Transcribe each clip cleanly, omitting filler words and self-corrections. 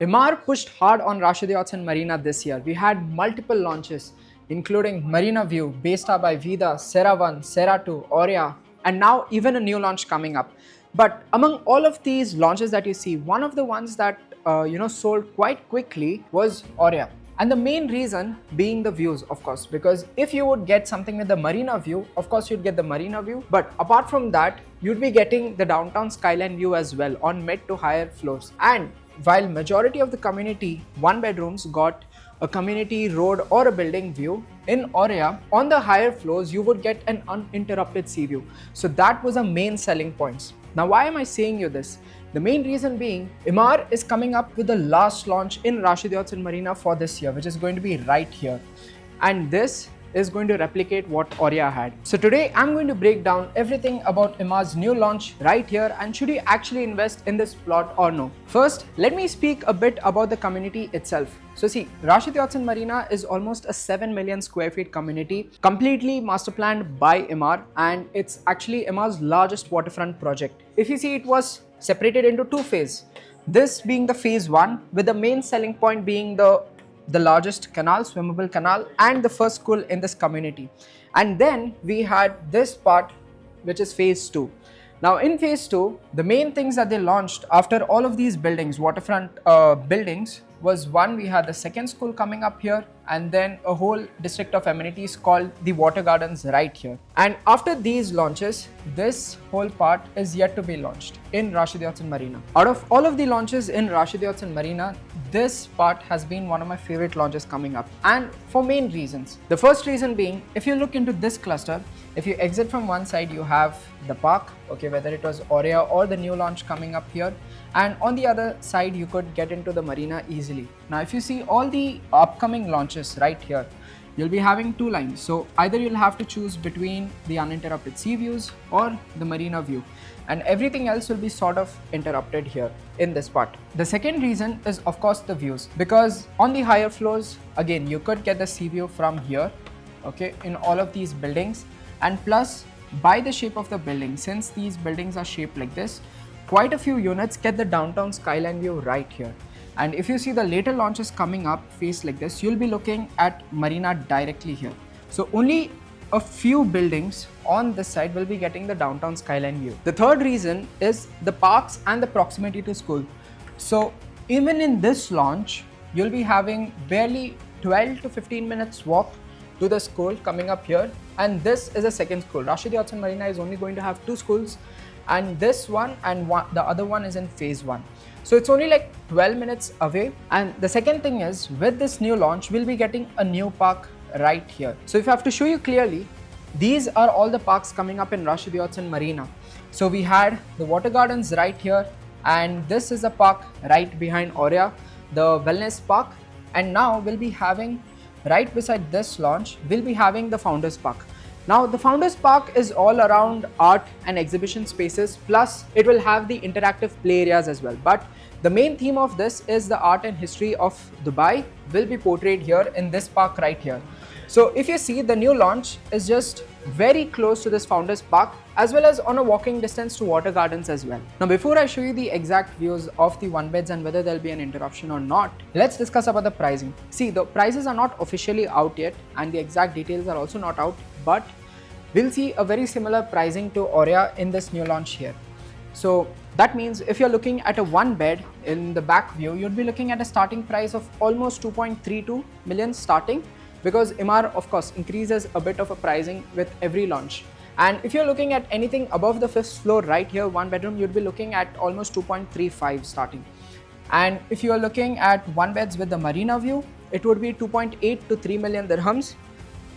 Emaar pushed hard on Rashid Yachts Marina this year. We had multiple launches, including Marina View, Baystar by Vida, Serra 1, Serra 2, Aurea, and now even a new launch coming up. But among all of these launches that you see, one of the ones that sold quite quickly was Aurea. And the main reason being the views, of course, because if you would get something with the marina view, of course you'd get the marina view. But apart from that, you'd be getting the downtown skyline view as well on mid to higher floors. And while majority of the community one bedrooms got a community road or a building view, in Aurea, on the higher floors, you would get an uninterrupted sea view. So that was a main selling points. Now, why am I saying you this? The main reason being, Emaar is coming up with the last launch in Rashid Yachts Marina for this year, which is going to be right here. And this is going to replicate what Aurea had. So today I'm going to break down everything about Emaar's new launch right here, and should you actually invest in this plot or no. First, let me speak a bit about the community itself. So see, Rashid Yachts Marina is almost a 7 million square feet community, completely master planned by Emaar, and it's actually Emaar's largest waterfront project. If you see, it was separated into two phases. This being the phase 1, with the main selling point being the largest canal, swimmable canal, and the first school in this community. And then we had this part, which is phase 2. Now in phase 2, the main things that they launched after all of these buildings, waterfront buildings, was one, we had the second school coming up here, and then a whole district of amenities called the water gardens right here. And after these launches, this whole part is yet to be launched in Rashid Yachts Marina. Out of all of the launches in Rashid Yachts Marina, this part has been one of my favorite launches coming up, and for main reasons. The first reason being, if you look into this cluster, if you exit from one side, you have the park, okay, whether it was Aurea or the new launch coming up here, and on the other side you could get into the marina easily. Now if you see all the upcoming launches right here, you'll be having two lines. So either you'll have to choose between the uninterrupted sea views or the marina view, and everything else will be sort of interrupted here in this part. The second reason is of course the views, because on the higher floors, again, you could get the sea view from here, okay, in all of these buildings. And plus, by the shape of the building, since these buildings are shaped like this, quite a few units get the downtown skyline view right here. And if you see the later launches coming up faced like this, you'll be looking at marina directly here. So only a few buildings on this side will be getting the downtown skyline view. The third reason is the parks and the proximity to school. So even in this launch, you'll be having barely 12 to 15 minutes walk to the school coming up here. And this is a second school. Rashid Yachts Marina is only going to have two schools, and this one and the other one is in phase 1. So it's only like 12 minutes away. And the second thing is, with this new launch, we'll be getting a new park right here. So if I have to show you clearly, these are all the parks coming up in Rashid Yachts Marina. So we had the water gardens right here, and this is a park right behind Aurea, the wellness park. And now we'll be having, right beside this launch, we'll be having the Founders Park. Now the Founders Park is all around art and exhibition spaces, plus it will have the interactive play areas as well. But the main theme of this is the art and history of Dubai will be portrayed here in this park right here. So if you see, the new launch is just very close to this Founders Park, as well as on a walking distance to water gardens as well. Now before I show you the exact views of the one beds and whether there'll be an interruption or not, let's discuss about the pricing. See, the prices are not officially out yet, and the exact details are also not out, but we'll see a very similar pricing to Aurea in this new launch here. So that means if you're looking at a one bed in the back view, you'd be looking at a starting price of almost 2.32 million starting, because Emaar of course increases a bit of a pricing with every launch. And if you're looking at anything above the 5th floor right here, one bedroom, you'd be looking at almost 2.35 starting. And if you're looking at one beds with the marina view, it would be 2.8 to 3 million dirhams.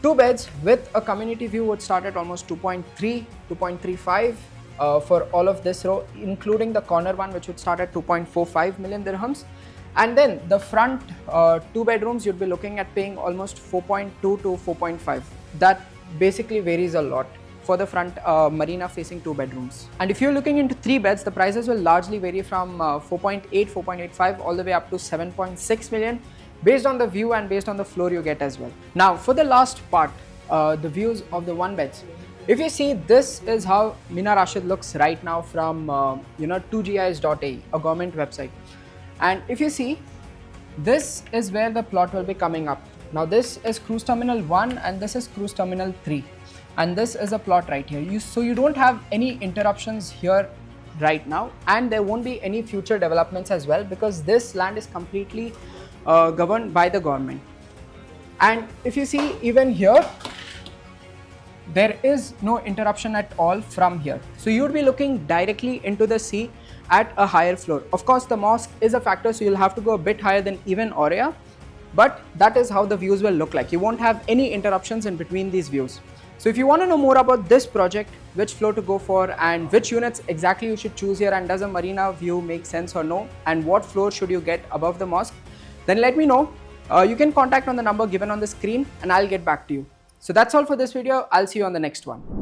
Two beds with a community view would start at almost 2.3, 2.35 for all of this row, including the corner one, which would start at 2.45 million dirhams. And then the front two bedrooms, you'd be looking at paying almost 4.2 to 4.5. That basically varies a lot for the front marina facing two bedrooms. And if you're looking into three beds, the prices will largely vary from 4.8, 4.85 all the way up to 7.6 million, based on the view and based on the floor you get as well. Now for the last part, the views of the one beds. If you see, this is how Mina Rashid looks right now from 2gis.ae, a government website. And if you see, This is where the plot will be coming up. Now this is cruise terminal 1 and this is cruise terminal 3, and this is a plot right here. So you don't have any interruptions here right now, and there won't be any future developments as well, because this land is completely governed by the government. And if you see, even here there is no interruption at all from here. So you would be looking directly into the sea at a higher floor. Of course, the mosque is a factor, so you'll have to go a bit higher than even Aurea, but that is how the views will look like. You won't have any interruptions in between these views. So if you want to know more about this project, which floor to go for and which units exactly you should choose here, and does a marina view make sense or no, and what floor should you get above the mosque, then let me know. You can contact on the number given on the screen and I'll get back to you. So that's all for this video. I'll see you on the next one.